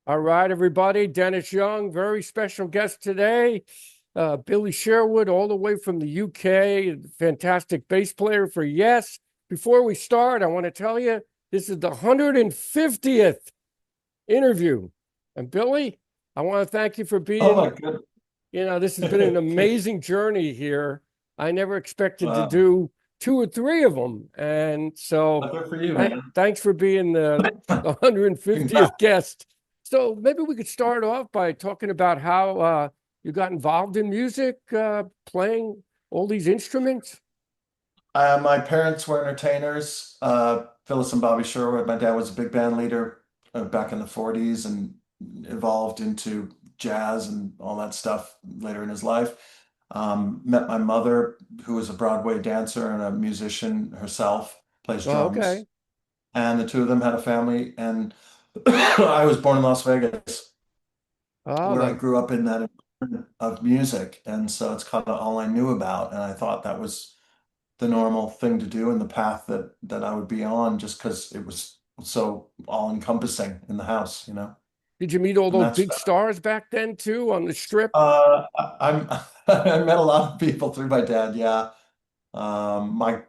All right, everybody. Dennis Young, very special guest today. Billy Sherwood, all the way from the UK, fantastic bass player for Yes. Before we start, I want to tell you this is the 150th interview. And Billy, I want to thank you for Oh being, my goodness. this has been an amazing journey here. I never expected to Wow. do two or three of them. And so Good for you, man. thanks for being the 150th Congrats. guest. So maybe we could start off by talking about how you got involved in music, playing all these instruments. My parents were entertainers, Phyllis and Bobby Sherwood. My dad was a big band leader back in the 40s and evolved into jazz and all that stuff later in his life. Met my mother, who was a Broadway dancer and a musician herself, plays Oh, okay. drums. And the two of them had a family. And I was born in Las Vegas, Oh, where I that, grew up in that environment of music. And so it's kind of all I knew about. And I thought that was the normal thing to do and the path that I would be on just because it was so all encompassing in the house. did you meet all And those that's big stars back then too on the strip? I'm I met a lot of people through my dad. Yeah. My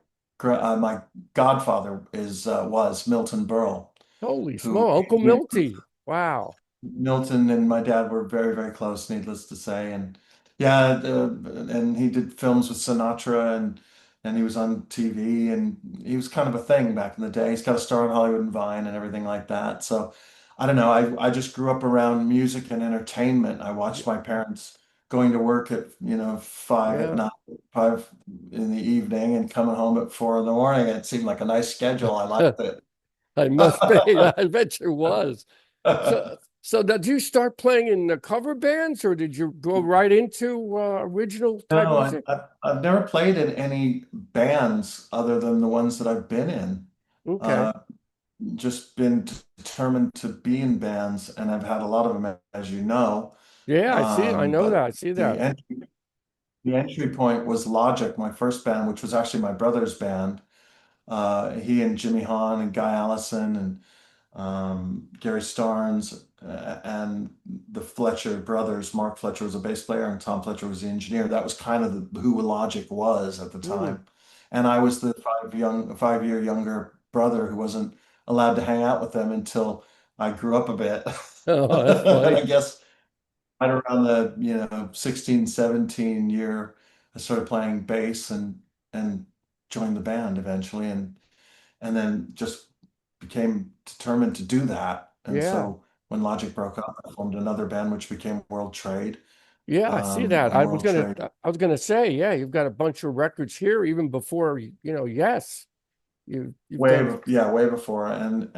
godfather is was Milton Berle, Holy who smoke, Uncle Milty. Wow. Milton and my dad were very, very close, needless to say. And yeah, and he did films with Sinatra and he was on TV and he was kind of a thing back in the day. He's got a star on Hollywood and Vine and everything like that. So I don't know. I just grew up around music and entertainment. I watched my parents going to work at, five at Yeah, night, 5 in the evening and coming home at 4 in the morning. It seemed like a nice schedule. I liked it. I must be. I bet you was. So did you start playing in the cover bands, or did you go right into original type No, music? I've never played in any bands other than the ones that I've been in. Okay. Uh, just been determined to be in bands, and I've had a lot of them, as you know. Yeah, I see. I know that. But I see the that. entry, the entry point was Logic, my first band, which was actually my brother's band. He and Jimmy Hahn and Guy Allison and Gary Starnes and the Fletcher brothers. Mark Fletcher was a bass player and Tom Fletcher was the engineer. That was kind of who Logic was at the Hmm. time. And I was the 5-year younger brother who wasn't allowed to hang out with them until I grew up a bit. Oh, that's And funny. I guess right around the 16, 17 year, I started playing bass and joined the band eventually and then just became determined to do that. And Yeah. so when Logic broke up, I formed another band which became World Trade. Yeah, I see that. And World Trade I was gonna say, yeah, you've got a bunch of records here, even before, yes, you've done. way before. And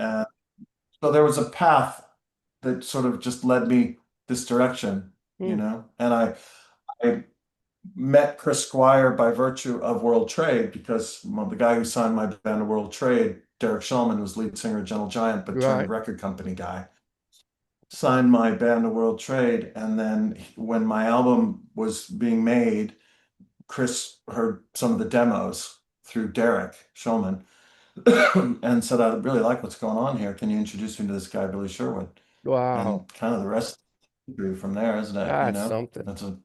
so there was a path that sort of just led me this direction. Hmm. And I met Chris Squire by virtue of World Trade because the guy who signed my band to World Trade, Derek Shulman, was lead singer of Gentle Giant, but turned Right. record company guy. Signed my band to World Trade, and then when my album was being made, Chris heard some of the demos through Derek Shulman and said, "I really like what's going on here. Can you introduce me to this guy, Billy Sherwood?" Wow. And kind of the rest grew from there, isn't it? That's something. That's a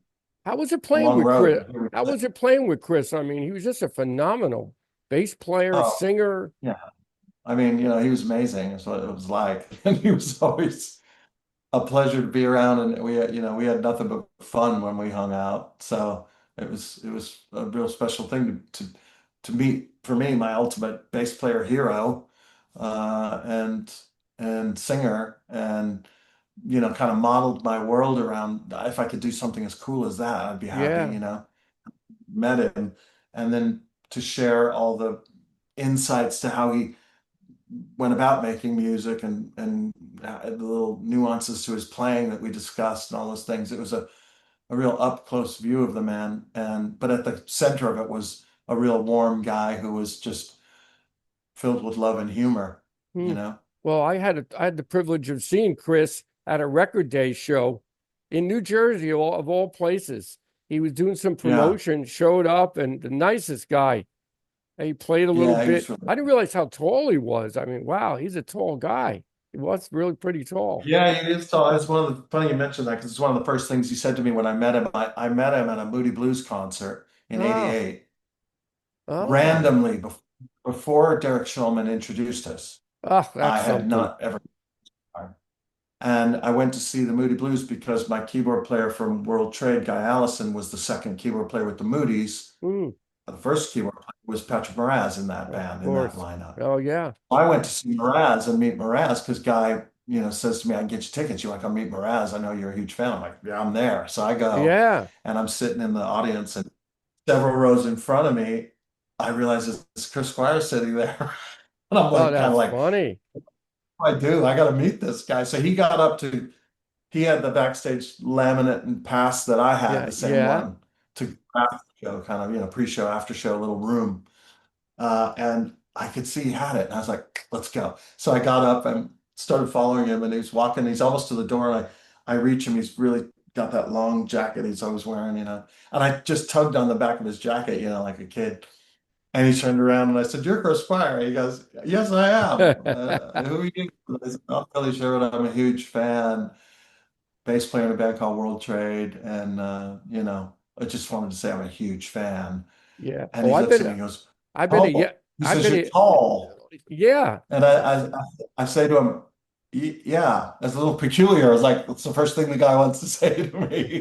How was it playing long with road. Chris? How was it playing with Chris? I mean, he was just a phenomenal bass player, Oh, singer. yeah. I mean, he was amazing. That's what it was like. And he was always a pleasure to be around. And we had nothing but fun when we hung out. So it was a real special thing to meet for me, my ultimate bass player hero, and singer, and kind of modeled my world around if I could do something as cool as that, I'd be happy, Yeah. met him, and then to share all the insights to how he went about making music and the little nuances to his playing that we discussed and all those things. It was a real up close view of the man, and but at the center of it was a real warm guy who was just filled with love and humor, Hmm. you know. Well, I had the privilege of seeing Chris at a record day show in New Jersey, of all places. He was doing some Yeah, promotion, showed up, and the nicest guy. And he played a little yeah, he bit. was really I didn't realize how tall he was. I mean, wow, he's a tall guy. He was really pretty tall. Yeah, he is tall. It's one of the funny you mentioned that because it's one of the first things he said to me when I met him. I met him at a Moody Blues concert in Oh, '88, oh, randomly before Derek Shulman introduced us. oh, I that's had something. not ever. And I went to see the Moody Blues because my keyboard player from World Trade, Guy Allison, was the second keyboard player with the Moodies. Mm, The first keyboard player was Patrick Moraz in that of band, in that course. lineup. Oh, yeah. I went to see Mraz and meet Mraz because Guy, says to me, I can get you tickets. You want to come meet Mraz? I know you're a huge fan. I'm like, yeah, I'm there. So I go Yeah. and I'm sitting in the audience and several rows in front of me, I realize it's Chris Squire sitting there. And I'm Oh, like, kind of that's like, funny. I do. I got to meet this guy. So he had the backstage laminate and pass that I had, Yeah, the same yeah. one to after show, kind of, pre-show, after show, little room. And I could see he had it. And I was like, let's go. So I got up and started following him, and he's walking, he's almost to the door, and I reach him. He's really got that long jacket he's always wearing. And I just tugged on the back of his jacket, like a kid. And he turned around and I said, "You're Chris Squire." He goes, "Yes, I am. Who are you?" I said, "Not really sure, but I'm a huge fan. Bass player in a band called World Trade. And, I just wanted to say I'm a huge fan." Yeah. And Oh, he looks at me and goes, yeah, "Oh," he I've says, been "You're a, tall." yeah. And I say to him, Yeah, that's a little peculiar." I was like, that's the first thing the guy wants to say to me. He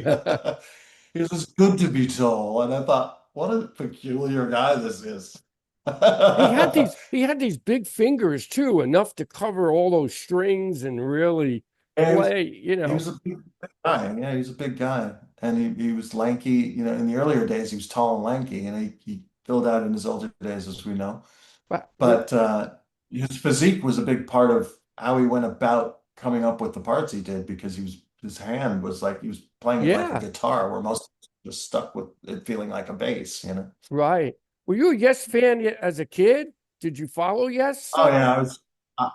goes, "It's good to be tall." And I thought, what a peculiar guy this is. He had these big fingers too, enough to cover all those strings and really Yeah, play, he was a big guy. Yeah, he was a big guy. And he was lanky. In the earlier days, he was tall and lanky, and he filled out in his older days, as we know. But But his physique was a big part of how he went about coming up with the parts he did, because his hand was like he was playing it like a yeah, guitar, where most just stuck with it feeling like a bass. right. Were you a Yes fan as a kid? Did you follow Yes? Oh yeah,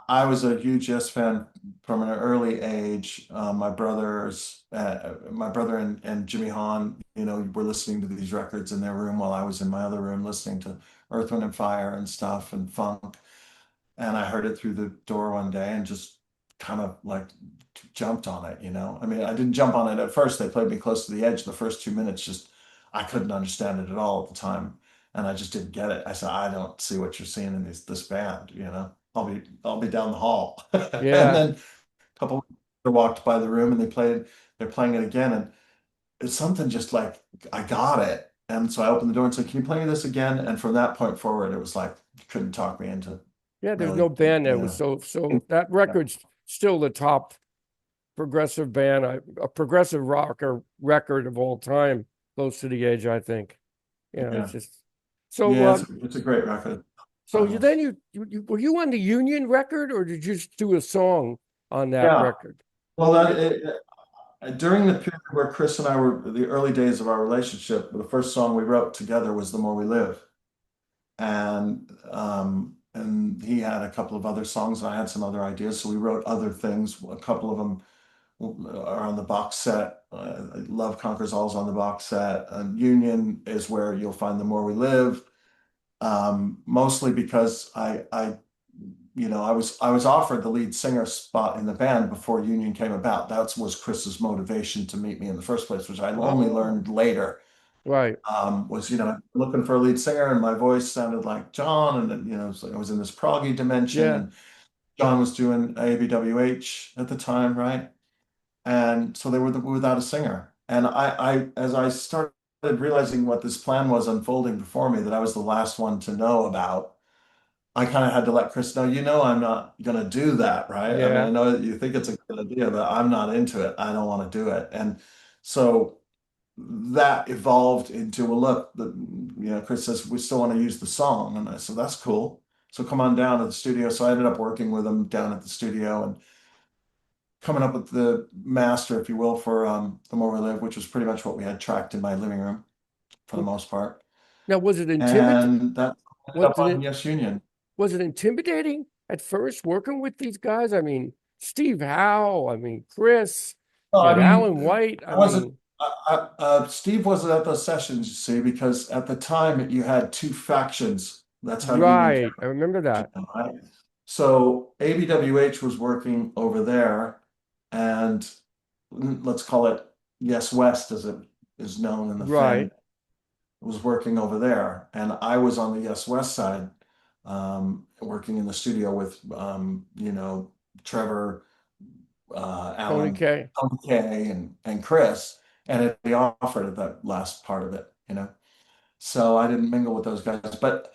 I was a huge Yes fan from an early age. My brother and Jimmy Hahn, were listening to these records in their room while I was in my other room listening to Earth, Wind and Fire and stuff and funk. And I heard it through the door one day and just kind of like jumped on it. I mean, I didn't jump on it at first. They played me close to the edge. The first 2 minutes, just I couldn't understand it at all at the time, and I just didn't get it. I said, "I don't see what you're seeing in this band. I'll be down the hall." And Yeah, then a couple of walked by the room and they're playing it again, and it's something just like I got it. And so I opened the door and said, "Can you play me this again?" And from that point forward, it was like you couldn't talk me into yeah. There's really, no band that was so that record's still the top progressive band, a progressive rocker record of all time, close to the age, I think. It's yeah. just so. Yeah, it's a great record. So then were you on the Union record, or did you just do a song on that Yeah. record? Well, during the period where Chris and I were the early days of our relationship, the first song we wrote together was "The More We Live," and he had a couple of other songs, and I had some other ideas, so we wrote other things. A couple of them are on the box set. Love Conquers All is on the box set. And Union is where you'll find "The More We Live." Mostly because I was offered the lead singer spot in the band before Union came about. That was Chris's motivation to meet me in the first place, which I only Oh, learned later. right. Was looking for a lead singer, and my voice sounded like John, and then, so I was in this proggy dimension, Yeah. and John was doing ABWH at the time, right? And so they were without a singer. And as I started realizing what this plan was unfolding before me, that I was the last one to know about, I kind of had to let Chris know, I'm not going to do that, right? I mean, I Yeah. know that you think it's a good idea, but I'm not into it. I don't want to do it. And so that evolved into, well, look, Chris says we still want to use the song. And I said, that's cool. So come on down to the studio. So I ended up working with him down at the studio and coming up with the master, if you will, for The More We Live, which was pretty much what we had tracked in my living room for the most part. Now, was it And that ended was up on it Yes Union. was it intimidating at first working with these guys? I mean, Steve Howe, I mean, Chris, Well, you I had Alan mean, White. I I wasn't. mean, Steve wasn't at those sessions, you see, because at the time you had two factions. That's how Union came right. I remember that. about, right? So ABWH was working over there, and let's call it Yes West, as it is known in the fan, Right. was working over there, and I was on the Yes West side, working in the studio with Trevor, Tony Alan, K. Tony K, and Chris, and they offered at that last part of it, So I didn't mingle with those guys, but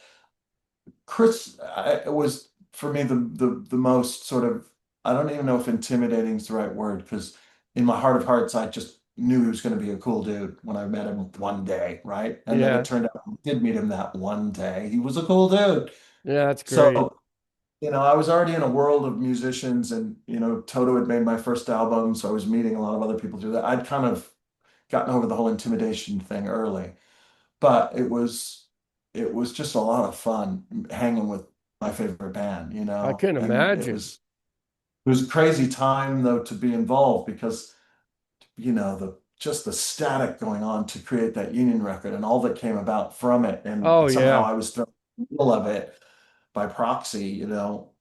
Chris, it was for me the most sort of, I don't even know if intimidating is the right word, because in my heart of hearts I just knew he was going to be a cool dude when I met him one day, right? And then it Yeah. turned out I did meet him that one day. He was a cool dude. Yeah, that's great. So, I was already in a world of musicians, and Toto had made my first album, so I was meeting a lot of other people through that. I'd kind of gotten over the whole intimidation thing early, but it was just a lot of fun hanging with my favorite band, I can and it imagine. was it was a crazy time though to be involved, because the just the static going on to create that Union record and all that came about from it, and Oh somehow yeah. I was thrown in the middle of it by proxy, and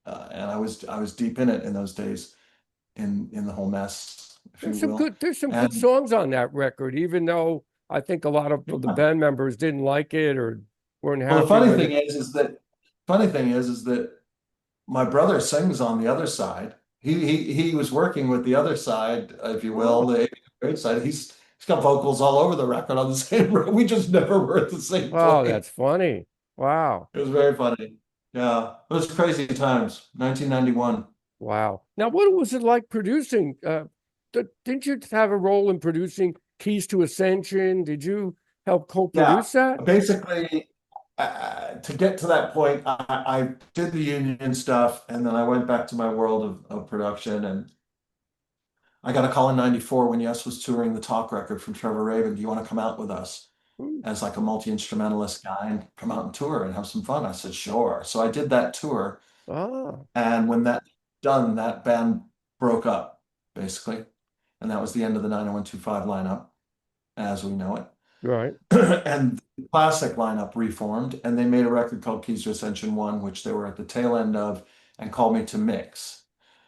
I was deep in it in those days, in the whole mess, if you will. There's some good And songs on that record, even though I think a lot of the yeah. band members didn't like it or weren't Well, the happy funny with thing it. is that my brother sings on the other side. He was working with the other side, if you will, Oh, the great side. He's got vocals all over the record on the same. We just never were at the same wow, place. that's funny. Wow. It was very funny. Yeah, it was crazy times. 1991. Wow. Now, what was it like producing? Didn't you have a role in producing Keys to Ascension? Did you help Yeah, co-produce that? basically, to get to that point, I did the union stuff, and then I went back to my world of production, and I got a call in '94 when Yes was touring the Talk record from Trevor Rabin. Do you want to come out with us Hmm. as like a multi-instrumentalist guy and come out and tour and have some fun? I said, sure. So I did that tour. Ah, And when that done, that band broke up, basically. And that was the end of the 90125 lineup as we know it. right. And the classic lineup reformed, and they made a record called Keys to Ascension 1, which they were at the tail end of, and called me to mix.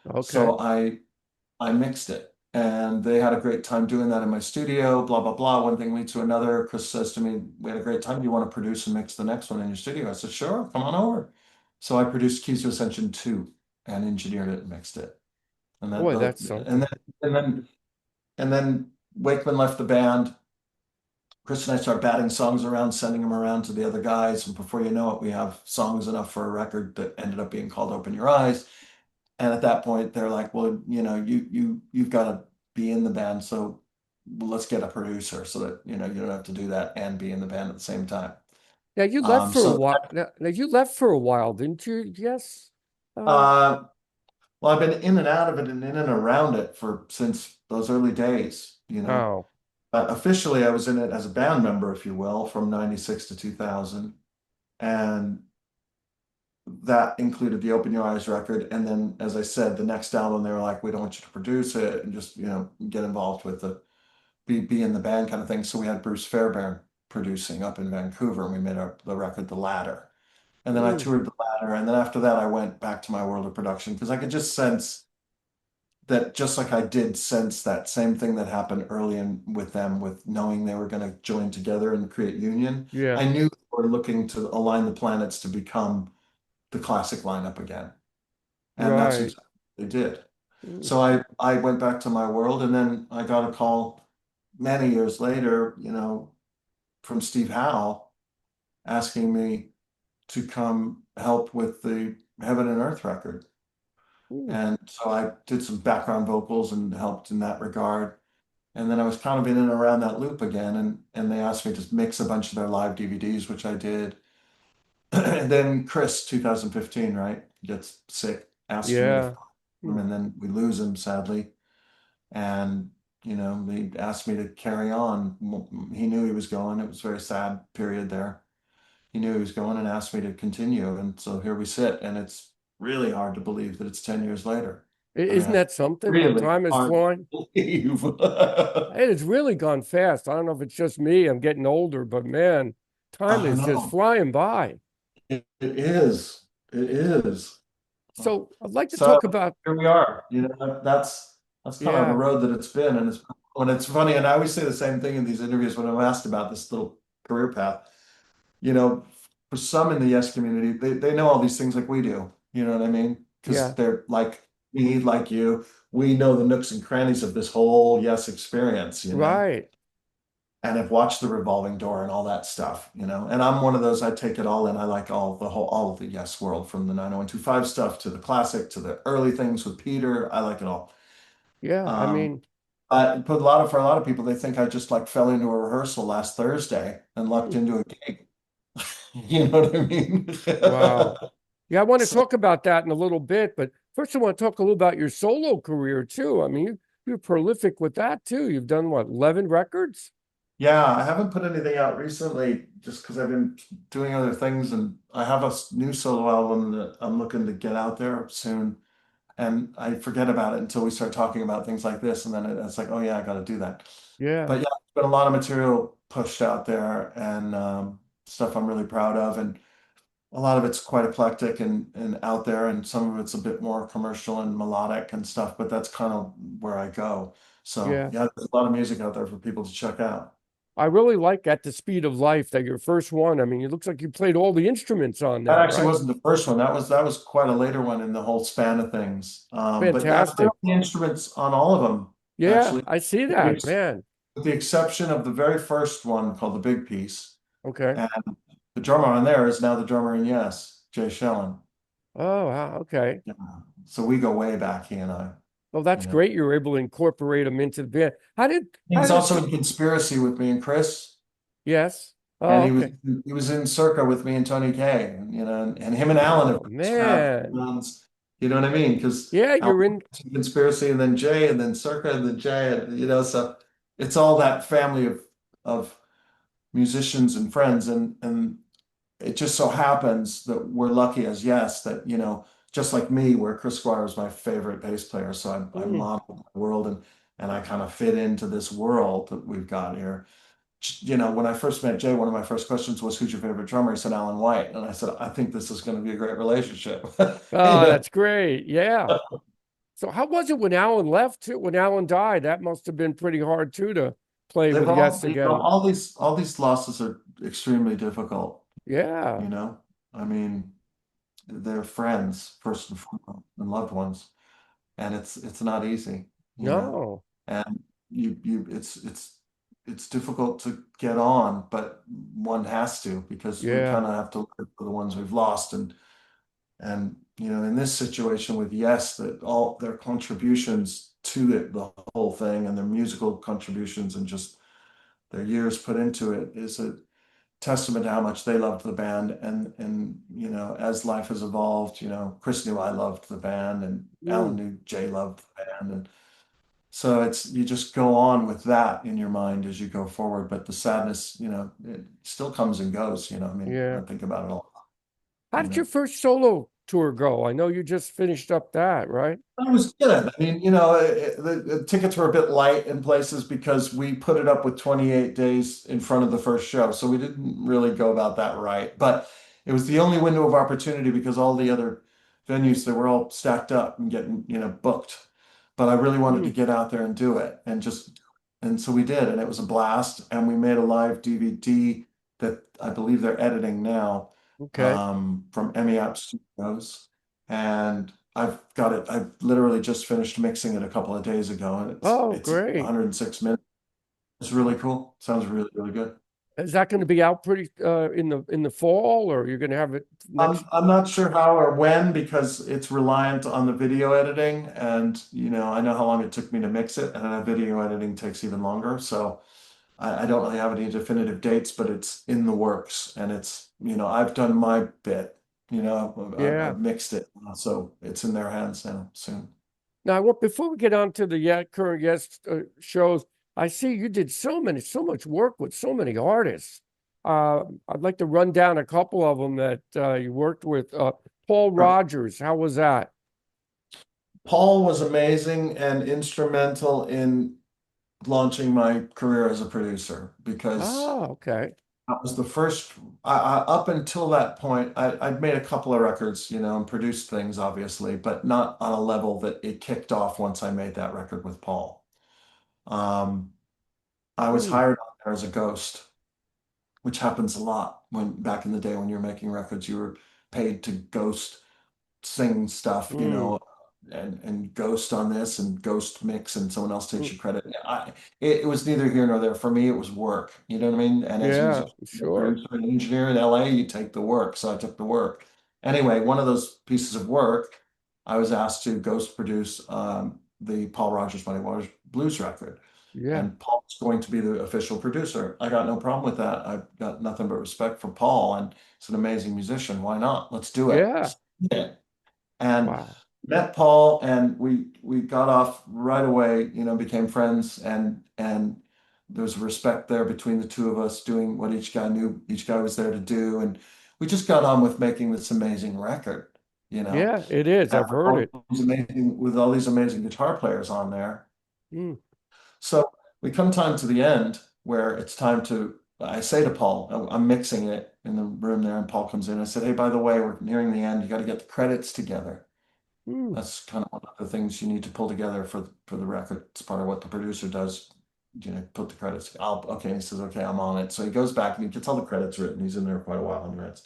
Okay. So I mixed it, and they had a great time doing that in my studio, blah, blah, blah. One thing leads to another. Chris says to me, we had a great time. Do you want to produce and mix the next one in your studio? I said, sure, come on over. So I produced Keys to Ascension 2 and engineered it and mixed it. And Boy, that's and something. then and then Wakeman left the band. Chris and I start batting songs around, sending them around to the other guys, and before you know it, we have songs enough for a record that ended up being called Open Your Eyes. And at that point, they're like, well, you've got to be in the band, so let's get a producer so that you don't have to do that and be in the band at the same time. Now you left Um, for a so while. Now you left for a while, didn't you? Yes. Uh, uh, well, I've been in and out of it and in and around it for since those early days. oh, But officially, I was in it as a band member, if you will, from '96 to 2000, and that included the Open Your Eyes record. And then, as I said, the next album, they were like, we don't want you to produce it and just, get involved with the be in the band kind of thing. So we had Bruce Fairbairn producing up in Vancouver, and we made the record The Ladder. And then I mm, toured The Ladder. And then after that, I went back to my world of production, because I could just sense that, just like I did sense that same thing that happened early in with them, with knowing they were going to join together and create Union. yeah. I knew they were looking to align the planets to become the classic lineup again. And that's Right. exactly what they did. Mm. So I went back to my world, and then I got a call many years later, from Steve Howe, asking me to come help with the Heaven and Earth record. Mm. And so I did some background vocals and helped in that regard. And then I was kind of in and around that loop again, and they asked me to mix a bunch of their live DVDs, which I did. And then Chris, 2015, right, gets sick, asks me to, Yeah. Mm. and then we lose him, sadly. And he asked me to carry on. He knew he was going. It was a very sad period there. He knew he was going and asked me to continue. And so here we sit, and it's really hard to believe that it's 10 years later. I mean, Isn't it's that something? really Time is hard flying. to believe. Hey, it's really gone fast. I don't know if it's just me. I'm getting older, but man, time I is just know. flying by. It is. It is. So I'd like to So talk about, here we are. That's kind of the yeah, road that it's been. And it's funny, and I always say the same thing in these interviews when I'm asked about this little career path. You know, for some in the Yes community, they know all these things like we do. You know what I mean? Because yeah, they're like me, like you. We know the nooks and crannies of this whole Yes experience, right. and have watched the revolving door and all that stuff. And I'm one of those, I take it all in. I like all of the Yes world, from the 90125 stuff to the classic to the early things with Peter. I like it all. Yeah. I Um, mean, but for a lot of people, they think I just like fell into a rehearsal last Thursday and lucked hmm, into a gig. You know what I mean? wow. Yeah, I want to So talk about that in a little bit, but first I want to talk a little about your solo career too. I mean, you're prolific with that too. You've done what, 11 records? yeah, I haven't put anything out recently just because I've been doing other things, and I have a new solo album that I'm looking to get out there soon. And I forget about it until we start talking about things like this, and then it's like, oh yeah, I got to do that. Yeah, But yeah, there's been a lot of material pushed out there, and stuff I'm really proud of, and a lot of it's quite eclectic and out there, and some of it's a bit more commercial and melodic and stuff. But that's kind of where I go. So yeah. yeah, there's a lot of music out there for people to check out. I really like At the Speed of Life, that your first one. I mean, it looks like you played all the instruments on That that, actually right? wasn't the first one. That was quite a later one in the whole span of things. But yeah, I played Fantastic. all the instruments on all of them, Yeah, actually. I see that, man. With the exception of the very first one called The Big Piece. Okay. And the drummer on there is now the drummer in Yes, Jay Schellen. Oh, wow. Okay. Yeah. So we go way back, he and I, Well, you that's know. great. You were able to incorporate them into the band. How He's did also in Conspiracy with me and Chris. yes. And Oh, he was okay. he was in Circa with me and Tony K. And him and Alan have Oh, have man. runs, you know what I mean? Because Yeah, Alan you're in. was in Conspiracy, and then Jay, and then Circa, and then Jay, so it's all that family of musicians and friends, and it just so happens that we're lucky as Yes that, just like me, where Chris Squire is my favorite bass player. So I Mm, model my world, and I kind of fit into this world that we've got here. When I first met Jay, one of my first questions was, "Who's your favorite drummer?" He said, "Alan White." And I said, "I think this is going to be a great relationship." You oh, know, that's great. Yeah. So how was it when Alan left too? When Alan died, that must have been pretty hard too to play they've with Yes all, again. all these losses are extremely difficult, Yeah. you know. I mean, they're friends first and foremost, and loved ones. And it's not easy, you know. No. And it's difficult to get on, but one has to, because we Yeah. kind of have to look for the ones we've lost. And in this situation with Yes, that all their contributions to it, the whole thing, and their musical contributions and just their years put into it, is a testament to how much they loved the band. And as life has evolved, Chris knew I loved the band, and Alan Mm, knew Jay loved the band. And so you just go on with that in your mind as you go forward. But the sadness, it still comes and goes. I mean, I yeah. think about it all. How you did your know first solo tour go? I know you just finished up that, right? It was good. I mean, the tickets were a bit light in places because we put it up with 28 days in front of the first show. So we didn't really go about that right. But it was the only window of opportunity, because all the other venues, they were all stacked up and getting, booked. But I really wanted to Mm, get out there and do it, and so we did, and it was a blast. And we made a live DVD that I believe they're editing now, okay. from Emmy App Studios. And I've got it. I've literally just finished mixing it a couple of days ago, and it's Oh, it's great. 106 minutes. It's really cool. Sounds really, really good. Is that going to be out pretty in the fall, or you're going to have it next? I'm not sure how or when, because it's reliant on the video editing, and I know how long it took me to mix it, and then video editing takes even longer. So I don't really have any definitive dates, but it's in the works, and I've done my bit. Yeah. I've mixed it, so it's in their hands now soon. Now, before we get on to the current Yes shows, I see you did so much work with so many artists. I'd like to run down a couple of them that you worked with. Paul Rogers, how was that? Paul was amazing and instrumental in launching my career as a producer, because Oh, okay. That was the first, up until that point, I'd made a couple of records, and produced things, obviously, but not on a level that it kicked off once I made that record with Paul. Um, I was Hmm. hired on there as a ghost, which happens a lot when back in the day when you were making records, you were paid to ghost sing stuff, Hmm. and ghost on this and ghost mix and someone else takes Hmm. your credit. It was neither here nor there. For me, it was work. You know what I mean? And as you Yeah, a sure. producer and engineer in LA, you take the work. So I took the work. Anyway, one of those pieces of work, I was asked to ghost produce the Paul Rogers Muddy Waters Blues record. Yeah. And Paul's going to be the official producer. I got no problem with that. I've got nothing but respect for Paul, and he's an amazing musician. Why not? Let's do it. Yeah. Yeah. And Wow. met Paul, and we got off right away, became friends, and there was respect there between the two of us doing what each guy knew each guy was there to do. And we just got on with making this amazing record, you know, Yeah, it is. and I've heard it. with all these amazing guitar players on there. Hmm. So we come time to the end where it's time to, I say to Paul, I'm mixing it in the room there, and Paul comes in. I said, hey, by the way, we're nearing the end. You got to get the credits together. Hmm. That's kind of one of the things you need to pull together for the record. It's part of what the producer does, put the credits. Okay, he says, okay, I'm on it. So he goes back and he gets all the credits written. He's in there quite a while and writes.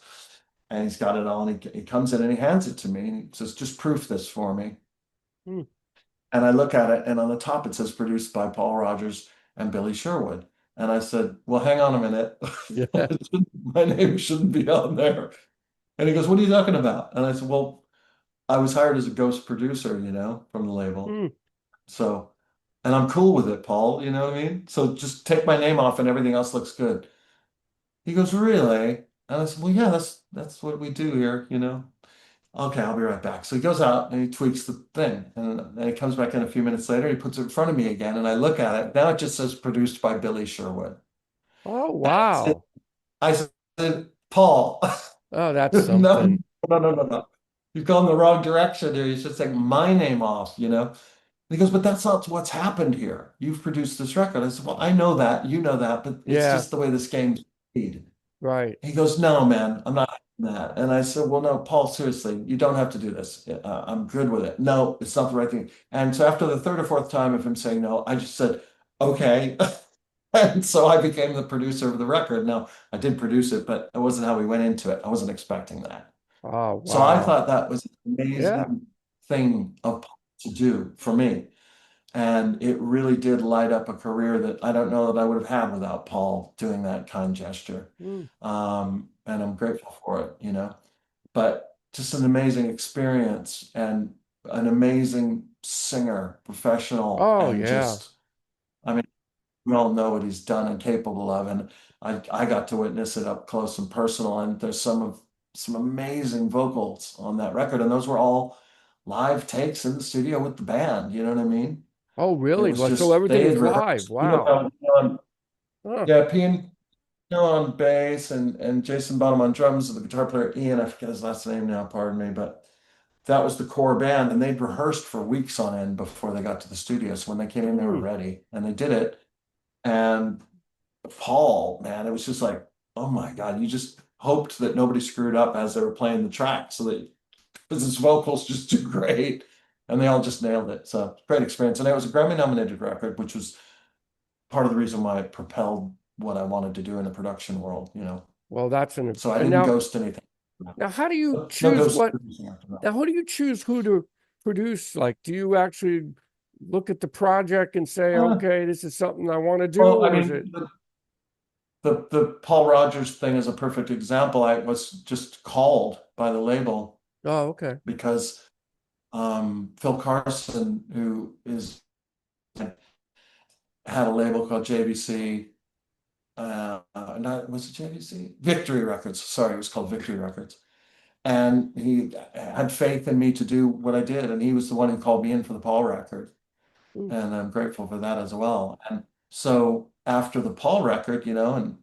And he's got it all, and he comes in and he hands it to me and he says, just proof this for me. Hmm. And I look at it, and on the top it says produced by Paul Rogers and Billy Sherwood. And I said, well, hang on a minute. Yeah. My name shouldn't be on there. And he goes, what are you talking about? And I said, well, I was hired as a ghost producer, from the label. Hmm. So, and I'm cool with it, Paul, you know what I mean? So just take my name off and everything else looks good. He goes, really? And I said, well, yeah, that's what we do here. Okay, I'll be right back. So he goes out and he tweaks the thing. And then he comes back in a few minutes later. He puts it in front of me again. And I look at it. Now it just says produced by Billy Sherwood. Oh, And wow. I said, Paul, Oh, that's no, something. no, no, no, no. You've gone the wrong direction here. You should take my name off. And he goes, but that's not what's happened here. You've produced this record. I said, well, I know that. You know that. But it's Yeah, just the way this game's played. right. He goes, no, man, I'm not doing that. And I said, well, no, Paul, seriously, you don't have to do this. I'm good with it. No, it's not the right thing. And so after the third or fourth time of him saying no, I just said, okay. And so I became the producer of the record. Now, I did produce it, but it wasn't how we went into it. I wasn't expecting that. Oh, So I wow. thought that was an Yeah. amazing thing of Paul to do for me. And it really did light up a career that I don't know that I would have had without Paul doing that kind gesture. Hmm. And I'm grateful for it. But just an amazing experience and an amazing singer, professional, Oh, and yeah. just, I mean, we all know what he's done and capable of. And I got to witness it up close and personal. And there's some amazing vocals on that record. And those were all live takes in the studio with the band. You know what I mean? Oh, It really? was Well, so just they everything had was live. rehearsed. Wow. On, Huh. yeah, piano on bass and Jason Bonham on drums and the guitar player Ian, I forget his last name now, pardon me, but that was the core band, and they'd rehearsed for weeks on end before they got to the studio. So when they came in, they were Hmm. ready, and they did it. And Paul, man, it was just like, oh my God, you just hoped that nobody screwed up as they were playing the track, so that because his vocals just too great, and they all just nailed it. So great experience, and it was a Grammy nominated record, which was part of the reason why it propelled what I wanted to do in the production world. Well, that's So I and didn't now, ghost anything. now, how do you No choose ghost what? producing after that. Now, how do you choose who to produce? Like, do you actually look at the project and say, Uh, okay, this is something I want to do, well, I or is mean, it? the Paul Rogers thing is a perfect example. I was just called by the label Oh, okay. because Phil Carson, who is had a label called JVC, not was it JVC? Victory Records. Sorry, it was called Victory Records. And he had faith in me to do what I did, and he was the one who called me in for the Paul record. Hmm. And I'm grateful for that as well. And so after the Paul record, and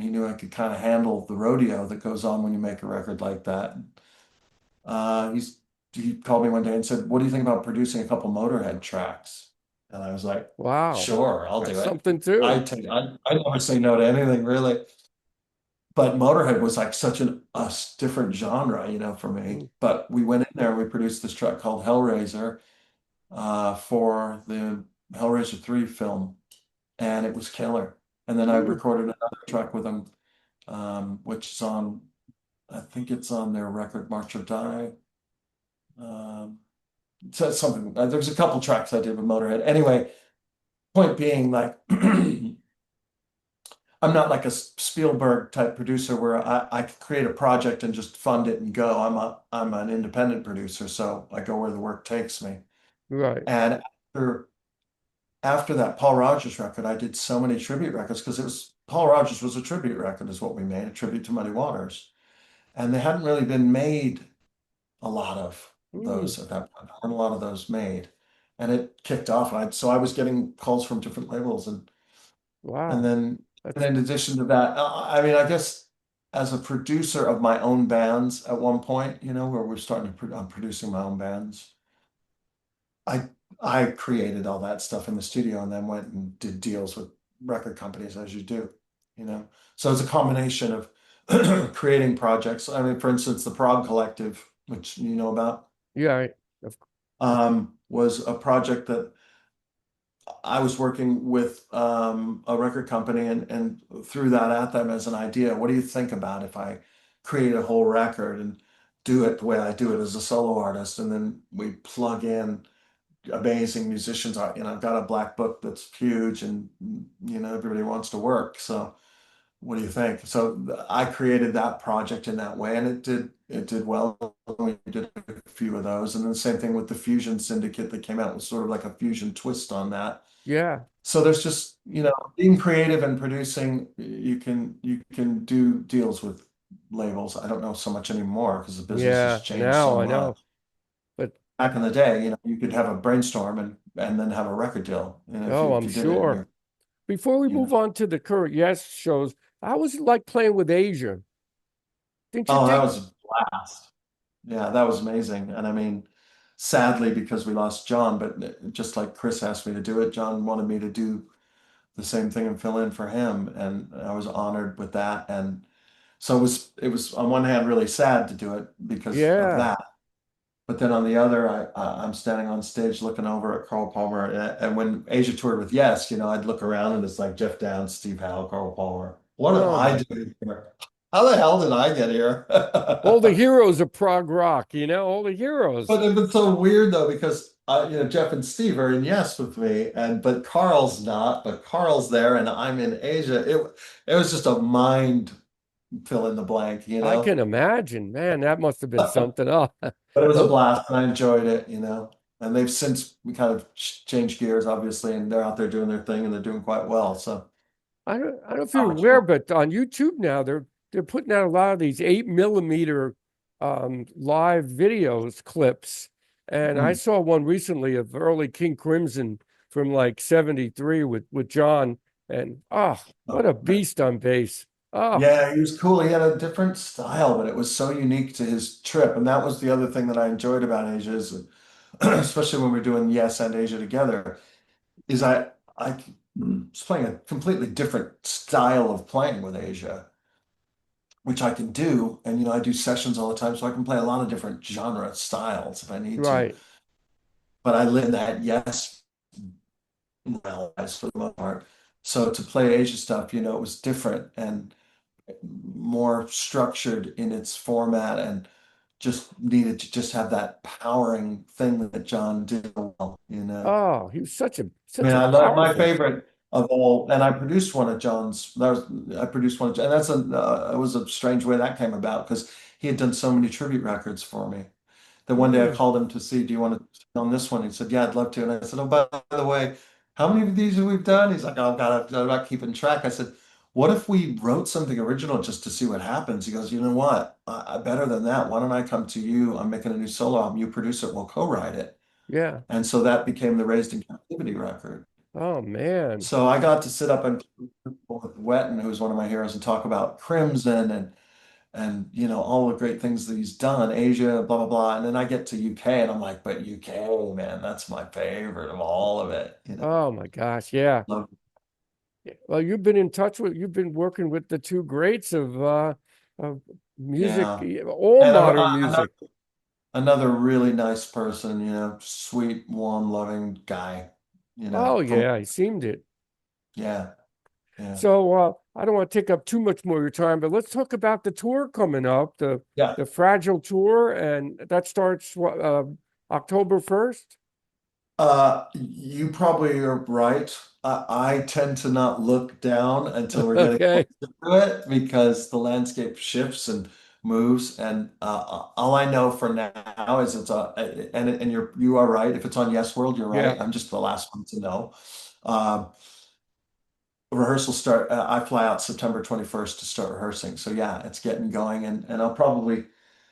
he knew I could kind of handle the rodeo that goes on when you make a record like that. Uh, he's he called me one day and said, "What do you think about producing a couple Motorhead tracks?" And I was like, Wow, "Sure, I'll that's do it." something too. I never say no to anything really. but Motorhead was like such a different genre, for me. Mm, But we went in there and we produced this track called Hellraiser for the Hellraiser 3 film, and it was killer. And then I mm, recorded another track with them, which is on, I think it's on their record March or Die. Um, so it's something. There's a couple tracks I did with Motorhead. Anyway, point being, like, I'm not like a Spielberg type producer where I could create a project and just fund it and go. I'm an independent producer, so I go where the work takes me. right. And after after that Paul Rogers record, I did so many tribute records because it was Paul Rogers was a tribute record, is what we made, a tribute to Muddy Waters. And they hadn't really been made a lot of Mm, those at that point. There weren't a lot of those made. And it kicked off. So I was getting calls from different labels, and wow. then and That's in addition to that, I mean, I guess as a producer of my own bands at one point, where we're starting to I'm producing my own bands. I I created all that stuff in the studio and then went and did deals with record companies as you do, you know. So it's a combination of creating projects. I mean, for instance, the Prague Collective, which you know about, yeah. Of- was a project that I was working with a record company and threw that at them as an idea. What do you think about if I create a whole record and do it the way I do it as a solo artist, and then we plug in amazing musicians. I've got a black book that's huge, and everybody wants to work. So what do you think? So I created that project in that way, and it did well. We did a few of those, and then the same thing with the Fusion Syndicate that came out, was sort of like a fusion twist on that. yeah. So there's just, being creative and producing, you can do deals with labels. I don't know so much anymore because the business has Yeah. changed Now so I know. much. But Back in the day, you could have a brainstorm and then have a record deal. And if oh, you if I'm you did it, sure. Before we you move know. on to the current Yes shows, how was it like playing with Asia? Didn't you Oh, that dig? was a blast. Yeah, that was amazing. And I mean, sadly, because we lost John, but just like Chris asked me to do it, John wanted me to do the same thing and fill in for him, and I was honored with that. And so it was on one hand really sad to do it because of Yeah. that. But then on the other, I'm standing on stage looking over at Carl Palmer, and when Asia toured with Yes, I'd look around and it's like Jeff Downes, Steve Howe, Carl Palmer. What am Oh I my. doing here? How the hell did I get here? All the heroes of prog rock, all the heroes. But it's so weird though, because Jeff and Steve are in Yes with me, but Carl's not. But Carl's there, and I'm in Asia. It was just a mind fill in the blank, you I know. can imagine, man, that must have been something. Oh, But it was a oh, blast, and I enjoyed it. And they've since we kind of changed gears, obviously, and they're out there doing their thing, and they're doing quite well. So I don't know if not you're much aware, more. but on YouTube now they're putting out a lot of these 8 millimeter live videos clips. And I Mm. saw one recently of early King Crimson from like 73 with John. And oh, Oh, what a man. beast on bass. Oh, Yeah, he was cool. He had a different style, but it was so unique to his trip. And that was the other thing that I enjoyed about Asia is, especially when we're doing Yes and Asia together, is I was playing a completely different style of playing with Asia, which I can do. And I do sessions all the time, so I can play a lot of different genre styles if I need to. right. But I live in that Yes in my lives for the most part. So to play Asia stuff, it was different and more structured in its format, and just needed to just have that powering thing that John did well. Oh, he was such a I such mean, a I love my powerful. favorite of all, and I produced one of John's. I produced one, and it was a strange way that came about because he had done so many tribute records for me. Then one day I Mm, called him to see, do you want to sit on this one? He said, yeah, I'd love to. And I said, oh, by the way, how many of these have we done? He's like, oh, God, I'm not keeping track. I said, what if we wrote something original just to see what happens? He goes, you know what? Better than that. Why don't I come to you? I'm making a new solo album. You produce it, we'll co-write it. yeah. And so that became the Raised in Captivity record. Oh man. So I got to sit up and with Wetton, who's one of my heroes, and talk about Crimson and all the great things that he's done, Asia, blah blah blah. And then I get to UK and I'm like, but UK, man, that's my favorite of all of it. Oh my gosh. Yeah. Love. Well, you've been working with the two greats of music, Yeah. all And modern music. another really nice person, sweet, warm, loving guy, Oh from, yeah, I seemed it. yeah, yeah, So I don't want to take up too much more of your time, but let's talk about the tour coming up, yeah. the Fragile tour, and that starts October 1st. You probably are right. I tend to not look down until we're getting close Okay. to it because the landscape shifts and moves. And all I know for now is and you are right. If it's on Yes World, you're Yeah. right. I'm just the last one to know. Uh, Rehearsal start. I fly out September 21st to start rehearsing. So yeah, it's getting going, and I'll probably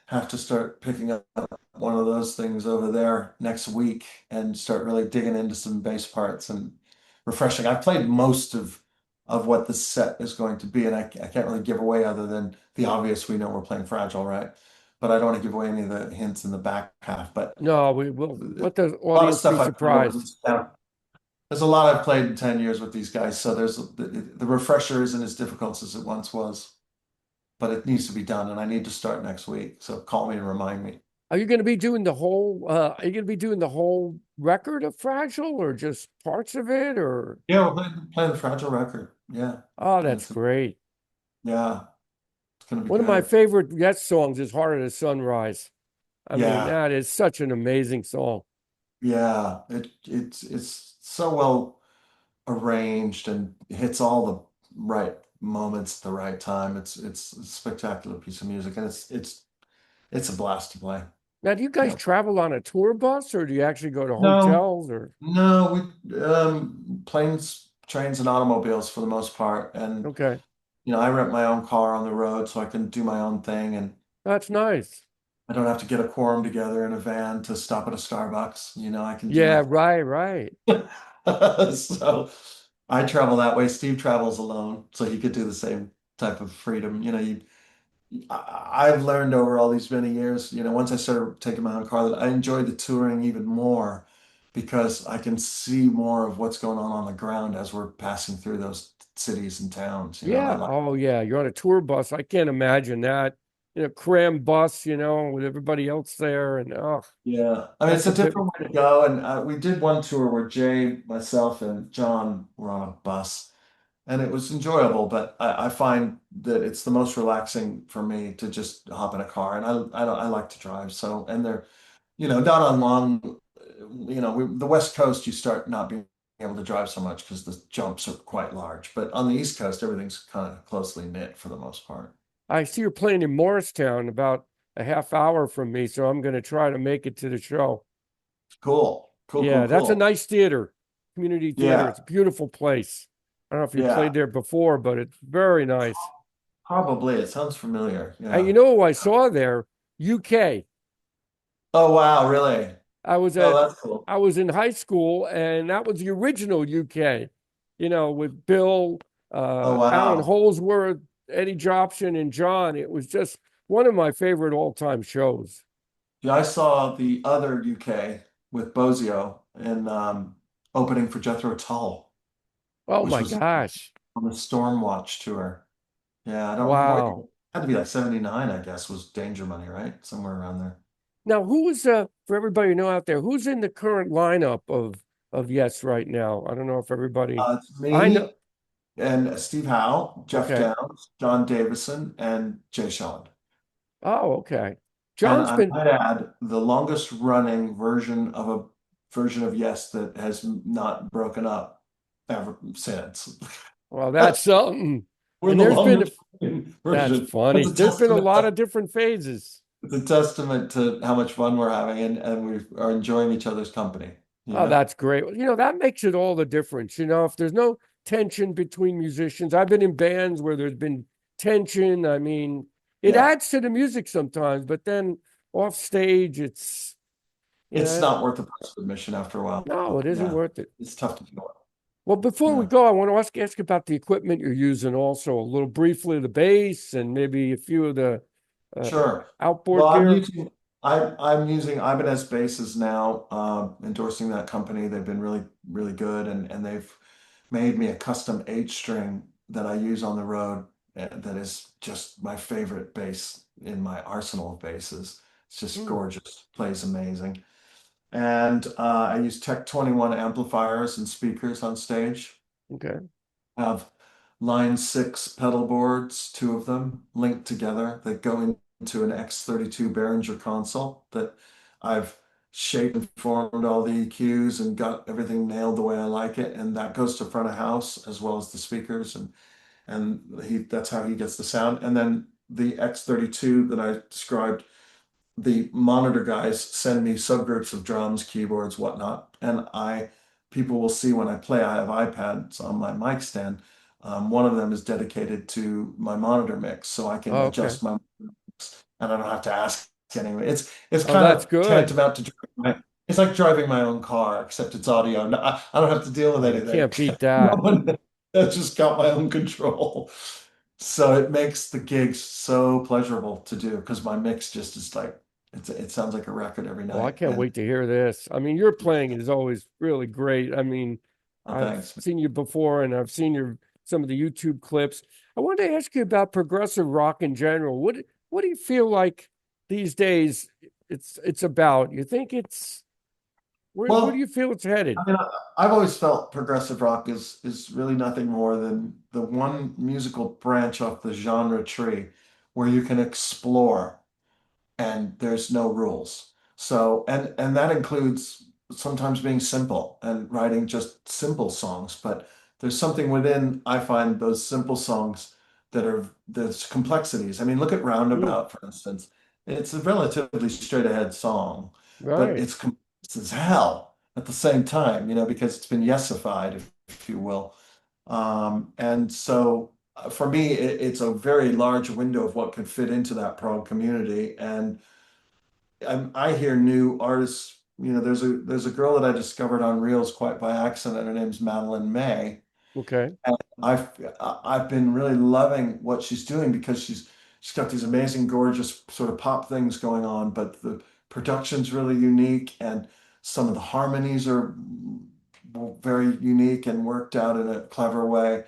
have to start picking up one of those things over there next week and start really digging into some bass parts and refreshing. I've played most of what the set is going to be, and I can't really give away other than the obvious. We know we're playing Fragile, right? But I don't want to give away any of the hints in the back half. But No, we will a let the lot of audience be stuff I played over surprised. the there's a lot I've played in 10 years with these guys, so the refresher isn't as difficult as it once was, but it needs to be done, and I need to start next week. So call me and remind me. Are you going to be doing the whole? Are you going to be doing the whole record of Fragile, or just parts of it? Or Yeah, we're playing the Fragile record. Yeah. oh, that's It's great. yeah, it's gonna be One of my good. favorite Yes songs is "Heart of the Sunrise." I mean, Yeah, that is such an amazing song. yeah. It's so well arranged and hits all the right moments at the right time. It's a spectacular piece of music, and it's a blast to play. Now, do you guys Yeah. travel on a tour bus, or do you actually go to No, hotels? Or no, we planes, trains, and automobiles for the most part. And okay, I rent my own car on the road so I can do my own thing, and that's nice. I don't have to get a quorum together in a van to stop at a Starbucks. I can do Yeah, my right, right. thing. So I travel that way. Steve travels alone, so he could do the same type of freedom. I've learned over all these many years, once I started taking my own car, that I enjoy the touring even more because I can see more of what's going on the ground as we're passing through those cities and towns. I Yeah. like, Oh, yeah. You're on a tour bus. I can't imagine that. Cram bus, with everybody else there. And oh, yeah. I mean, it's that's a a bit. different way to go. And we did one tour where Jay, myself, and John were on a bus, and it was enjoyable. But I find that it's the most relaxing for me to just hop in a car, and I like to drive. So, and they're not on long, the West Coast, you start not being able to drive so much because the jumps are quite large. But on the East Coast, everything's kind of closely knit for the most part. I see you're playing in Morristown, about a half hour from me. So I'm going to try to make it to the show. Cool, cool, cool, Yeah, that's a cool. nice theater, community theater. Yeah, It's a beautiful place. I don't know if you yeah, played there before, but it's very nice. probably. It sounds familiar. And you Yeah. know who I saw there? UK. Oh, wow, really? I was Oh, at that's cool. I was in high school, and that was the original UK, with Bill, Oh, Alan wow. Holsworth, Eddie Jobson, and John. It was just one of my favorite all-time shows. Yeah, I saw the other UK with Bozio in opening for Jethro Tull, Oh which my was gosh. on the Stormwatch tour. Yeah, I don't remember what Wow. year. Had to be like 79, I guess, was Danger Money, right? Somewhere around there. Now, for everybody out there, who's in the current lineup of Yes right now? I don't know if everybody It's I know. me and Steve Howe, Jeff Okay. Downs, John Davison, and Jay Sean. Oh, okay. And John's I been might add the longest running version of Yes that has not broken up ever since. well, that's something. We're And the there's been longest running that's version. funny. There's been a lot of different phases. It's a testament to how much fun we're having, and we are enjoying each other's company, you Oh, know? that's great. That makes it all the difference. If there's no tension between musicians, I've been in bands where there's been tension. I mean, it Yeah. adds to the music sometimes, but then off stage, it's, you It's know, not worth the price of admission after a while. no, it isn't Yeah. worth it. It's tough to do it. Well, before we Yeah. go, I want to ask about the equipment you're using also, a little briefly, the bass and maybe a few of the uh, Sure. Well, outboard gear. I'm using Ibanez bases now, endorsing that company. They've been really, really good, and they've made me a custom H string that I use on the road. That is just my favorite bass in my arsenal of basses. It's just Mm, gorgeous, plays amazing. And I use Tech 21 amplifiers and speakers on stage. okay. Have line 6 pedal boards, two of them linked together that go into an X32 Behringer console that I've shaped and formed all the EQs and got everything nailed the way I like it. And that goes to front of house as well as the speakers. And that's how he gets the sound. And then the X32 that I described, the monitor guys send me subgroups of drums, keyboards, whatnot, and people will see when I play. I have iPads on my mic stand. One of them is dedicated to my monitor mix, so I can Oh, okay. adjust my mix, and I don't have to ask anyway. It's Oh, kind that's of good. tantamount to it's like driving my own car, except it's audio. No, I don't have to deal with Oh, you anything. can't beat No that. one, I've just got my own control. So it makes the gigs so pleasurable to do because my mix just is like it sounds like a record every Well, I night. can't And wait to hear this. I mean, your playing is always really great. I mean, I've thanks. seen you before and I've seen your some of the YouTube clips. I wanted to ask you about progressive rock in general. What do you feel like these days it's about? You think it's where do Well, you feel it's headed? I mean, I've always felt progressive rock is really nothing more than the one musical branch off the genre tree where you can explore and there's no rules. So, and that includes sometimes being simple and writing just simple songs, but there's something within, I find those simple songs there's complexities. I mean, look at Mm, Roundabout, for instance. It's a relatively straight ahead song, but right. it's complex as hell at the same time, because it's been yesified, if you will. And so for me, it's a very large window of what could fit into that prog community. And I hear new artists. There's a girl that I discovered on Reels quite by accident. Her name's Madeline May, Okay. and I've been really loving what she's doing because she's got these amazing, gorgeous sort of pop things going on, but the production's really unique, and some of the harmonies are very unique and worked out in a clever way.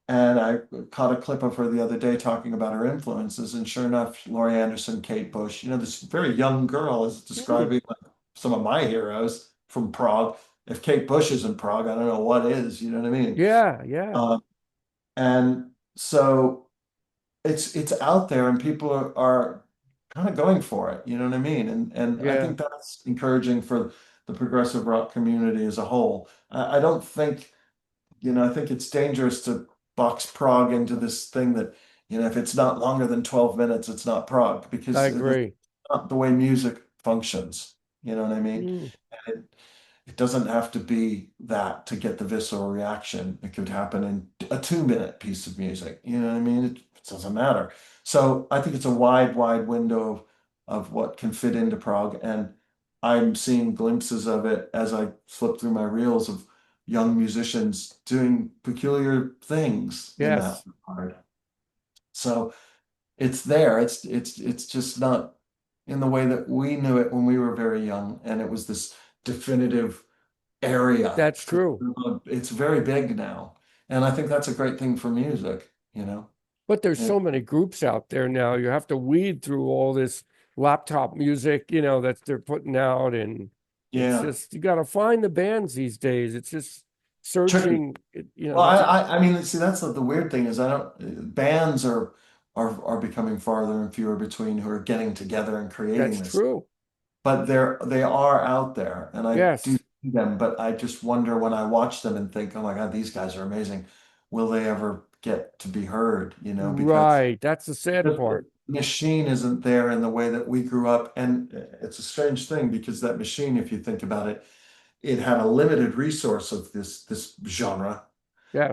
And I caught a clip of her the other day talking about her influences, and sure enough, Laurie Anderson, Kate Bush, this very young girl is Mm, describing like some of my heroes from Prague. If Kate Bush is in Prague, I don't know what is, you know what I mean? yeah, yeah, Uh, and so it's out there, and people are kind of going for it, you know what I mean? And I yeah. think that's encouraging for the progressive rock community as a whole. I don't think I think it's dangerous to box prog into this thing that, if it's not longer than 12 minutes, it's not prog I because it's agree. not the way music functions. You know what I mean? Mm, And it doesn't have to be that to get the visceral reaction. It could happen in a 2-minute piece of music. You know what I mean? It doesn't matter. So I think it's a wide, wide window of what can fit into prog. And I'm seeing glimpses of it as I flip through my reels of young musicians doing peculiar things in that yes, regard. So it's there. It's just not in the way that we knew it when we were very young, and it was this definitive area. that's true. It's very big now, and I think that's a great thing for music. But there's It- so many groups out there now. You have to weed through all this laptop music, that they're putting out, and it's yeah, just you got to find the bands these days. It's just tricky. searching. Well, That's I mean, see, that's the weird thing is I don't bands are becoming farther and fewer between who are getting together and creating that's this. true. But they are out there, and I do Yes, see them. But I just wonder when I watch them and think, oh my God, these guys are amazing. Will they ever get to be heard? Because right. That's the sad the part. machine isn't there in the way that we grew up, and it's a strange thing because that machine, if you think about it, it had a limited resource of this genre,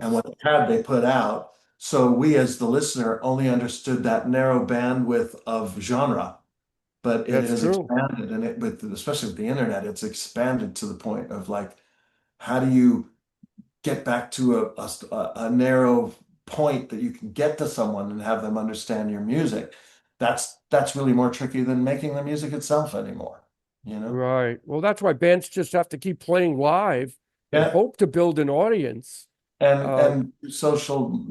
and Yes, what it had, they put out. So we, as the listener, only understood that narrow bandwidth of genre, but it that's has true. expanded, and especially with the internet, it's expanded to the point of like, how do you get back to a narrow point that you can get to someone and have them understand your music? That's really more tricky than making the music itself anymore, you know? Right. Well, that's why bands just have to keep playing live and Yeah. hope to build an audience. Uh, and social,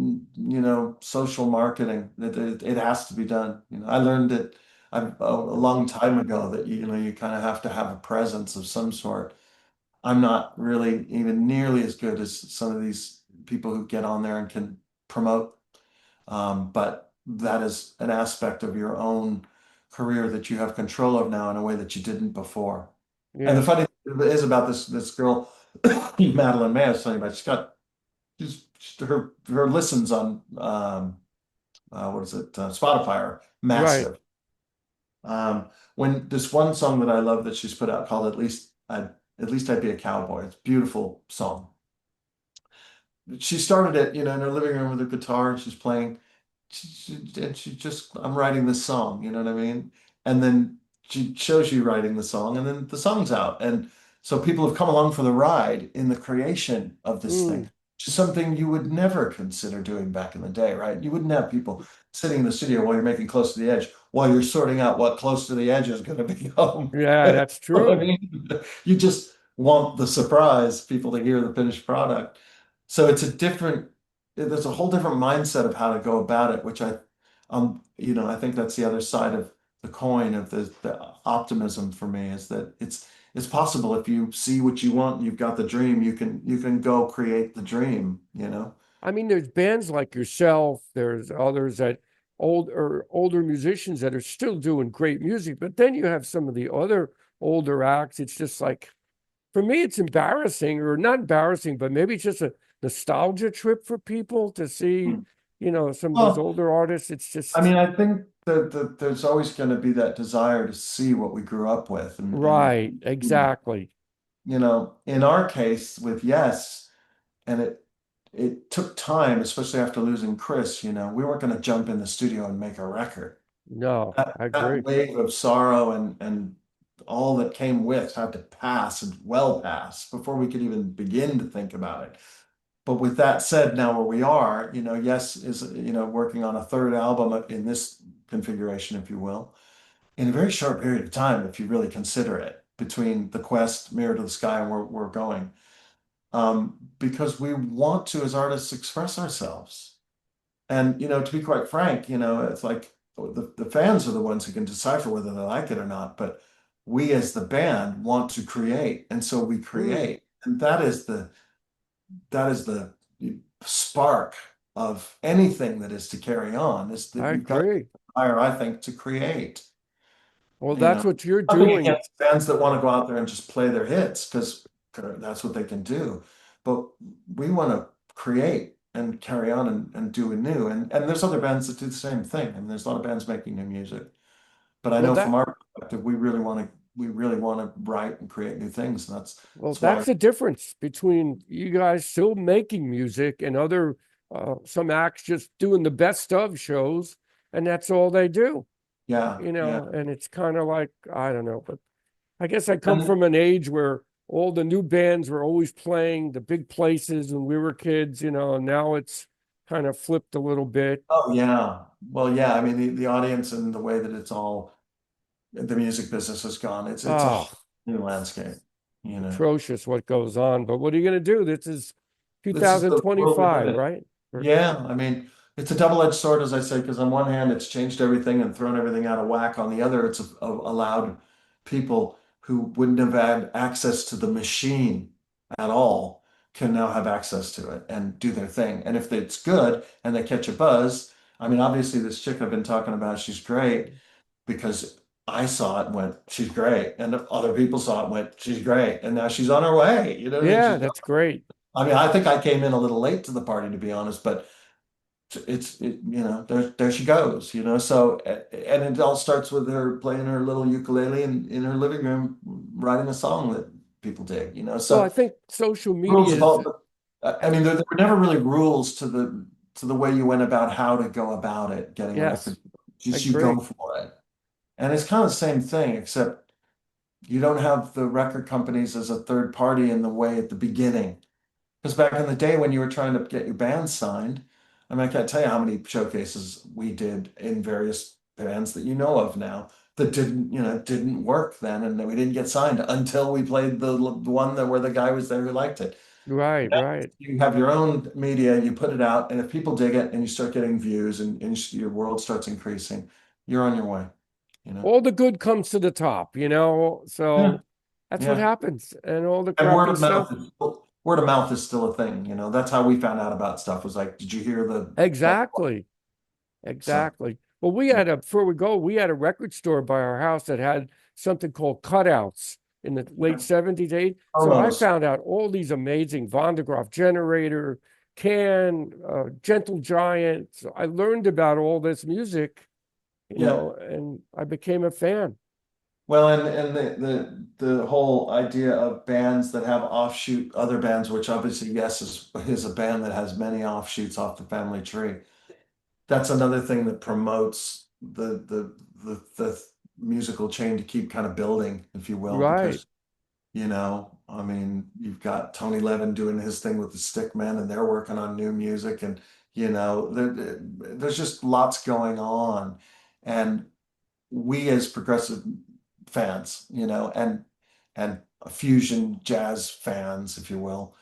social marketing. It has to be done. I learned it a long time ago that you kind of have to have a presence of some sort. I'm not really even nearly as good as some of these people who get on there and can promote. But that is an aspect of your own career that you have control of now in a way that you didn't before. And the yeah, funny thing is about this girl, Madeline May, I was telling you about, her listens on what is it, Spotify are right. massive. When this one song that I love that she's put out called At Least I'd Be a Cowboy. It's a beautiful song. She started it, in her living room with her guitar and she's playing. And she just, I'm writing this song, you know what I mean? And then she shows you writing the song, and then the song's out. And so people have come along for the ride in the creation of this thing, Mm, which is something you would never consider doing back in the day, right? You wouldn't have people sitting in the studio while you're making Close to the Edge, while you're sorting out what Close to the Edge is going to become. yeah, that's I true. mean, you just want the surprise, people to hear the finished product. So there's a whole different mindset of how to go about it, which I think that's the other side of the coin of the optimism for me is that it's possible if you see what you want and you've got the dream, you can go create the dream. I mean, there's bands like yourself, there's others that older musicians that are still doing great music, but then you have some of the other older acts. It's just like, for me, it's embarrassing, or not embarrassing, but maybe it's just a nostalgia trip for people to see, some of those Well, older artists. It's I just mean, I think that there's always going to be that desire to see what we grew up with, and right, exactly. in our case with Yes, and it took time, especially after losing Chris. We weren't going to jump in the studio and make a record. No, I That agree. wave of sorrow and all that came with had to pass and well pass before we could even begin to think about it. But with that said, now where we are, Yes is, working on a third album in this configuration, if you will, in a very short period of time, if you really consider it, between The Quest, Mirror to the Sky, and we're going. Because we want to, as artists, express ourselves. And, to be quite frank, it's like the fans are the ones who can decipher whether they like it or not. But we as the band want to create. And so we Mm, create. And that is the spark of anything that is to carry on, is that I you've got to agree. hire, I think, to create. Well, You that's know, what you're nothing doing. against bands that want Yeah. to go out there and just play their hits because that's what they can do. But we want to create and carry on and do anew. And there's other bands that do the same thing. I mean, there's a lot of bands making new music. But I Well, know from our perspective, we really want to write and create new things. And that's why that's the difference between you guys still making music and other some acts just doing the best of shows, and that's all they do, yeah, yeah. and it's kind of like, I don't know, but I guess I come And from an age where all the new bands were always playing the big places when we were kids, and now it's kind of flipped a little bit. oh yeah. Well, yeah, I mean the audience and the way that it's all the music business has gone, it's a Oh, whole new landscape, you know. atrocious what goes on. But what are you going to do? This is This is the world we live 2025, in. right? Yeah, I mean, it's a double-edged sword, as I say, because on one hand, it's changed everything and thrown everything out of whack. On the other, it's allowed people who wouldn't have had access to the machine at all can now have access to it and do their thing. And if it's good and they catch a buzz, I mean, obviously, this chick I've been talking about, she's great because I saw it and went, she's great. And other people saw it and went, she's great. And now she's on her way. You know what I mean? Yeah, that's great. I mean, I think I came in a little late to the party, to be honest, but there she goes, so and it all starts with her playing her little ukulele in her living room, writing a song that people dig, Well, I so think social rules media of is, all, I mean, there were never really rules to the way you went about how to go about it, getting a record. yes, I Just you go agree. for it. And it's kind of the same thing, except you don't have the record companies as a third party in the way at the beginning. Because back in the day when you were trying to get your band signed, I mean, I can't tell you how many showcases we did in various bands that you know of now that didn't work then, and that we didn't get signed until we played the one where the guy was there who liked it. Right, Now right. you have your own media, you put it out, and if people dig it and you start getting views and your world starts increasing, you're on your way, you know? All the good comes to the top, Yeah, so that's what yeah. happens. And all the And crappy stuff. word of mouth is still a thing, you know. That's how we found out about stuff was like, did you hear that? Exactly. So Exactly. Well, yeah. before we go, we had a record store by our house that had something called cutouts in the late 70s, 80s. So I Almost. found out all these amazing Van de Graaff generator, Gentle Giant. So I learned about all this music, Yeah. and I became a fan. Well, and the whole idea of bands that have offshoot other bands, which obviously Yes is a band that has many offshoots off the family tree. That's another thing that promotes the musical chain to keep kind of building, if you will, Right. because I mean, you've got Tony Levin doing his thing with the Stickmen, and they're working on new music, and there's just lots going on, and we as progressive fans, and fusion jazz fans, if you will,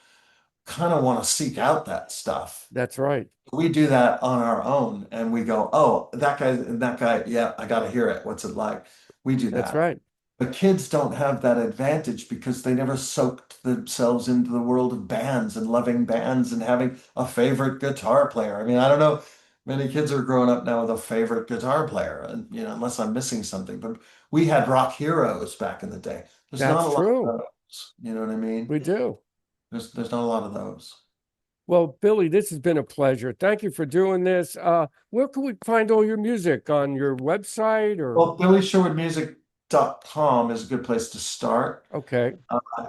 kind of want to seek out that stuff. That's right. We do that on our own and we go, oh, that guy, yeah, I got to hear it. What's it like? We do That's that. right. But kids don't have that advantage because they never soaked themselves into the world of bands and loving bands and having a favorite guitar player. I mean, I don't know, many kids are growing up now with a favorite guitar player, and unless I'm missing something. But we had rock heroes back in the day. There's not That's a lot true. of those. You know what I mean? We do. There's not a lot of those. Well, Billy, this has been a pleasure. Thank you for doing this. Where can we find all your music on your website or? Well, BillySherwoodMusic.com is a good place to start. Okay.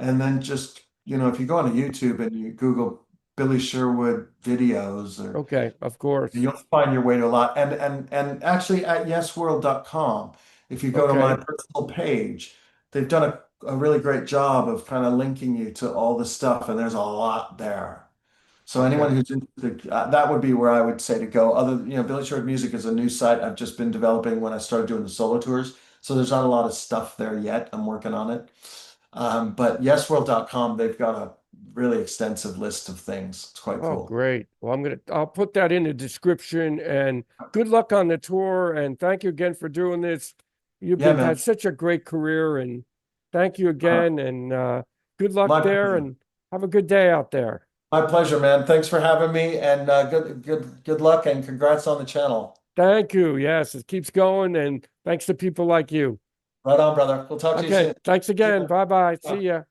And then just, if you go on YouTube and you Google Billy Sherwood videos, or Okay. Of course. you'll find your way to a lot. And actually at yesworld.com, if you go to my Okay. personal page, they've done a really great job of kind of linking you to all the stuff, and there's a lot there. So anyone Okay. who's interested, that would be where I would say to go. Billy Sherwood Music is a new site I've just been developing when I started doing the solo tours. So there's not a lot of stuff there yet. I'm working on it. But yesworld.com, they've got a really extensive list of things. It's quite Oh, cool. great. Well, I'll put that in the description and good luck on the tour. And thank you again for doing this. You've Yeah, been had man. such a great career and thank you Uh, again. And good luck my there pleasure. and have a good day out there. My pleasure, man. Thanks for having me, and good luck, and congrats on the channel. Thank you. Yes, it keeps going. And thanks to people like you. Right on, brother. We'll talk to you Okay. soon. Thanks See again. ya. Bye bye. See Bye. ya.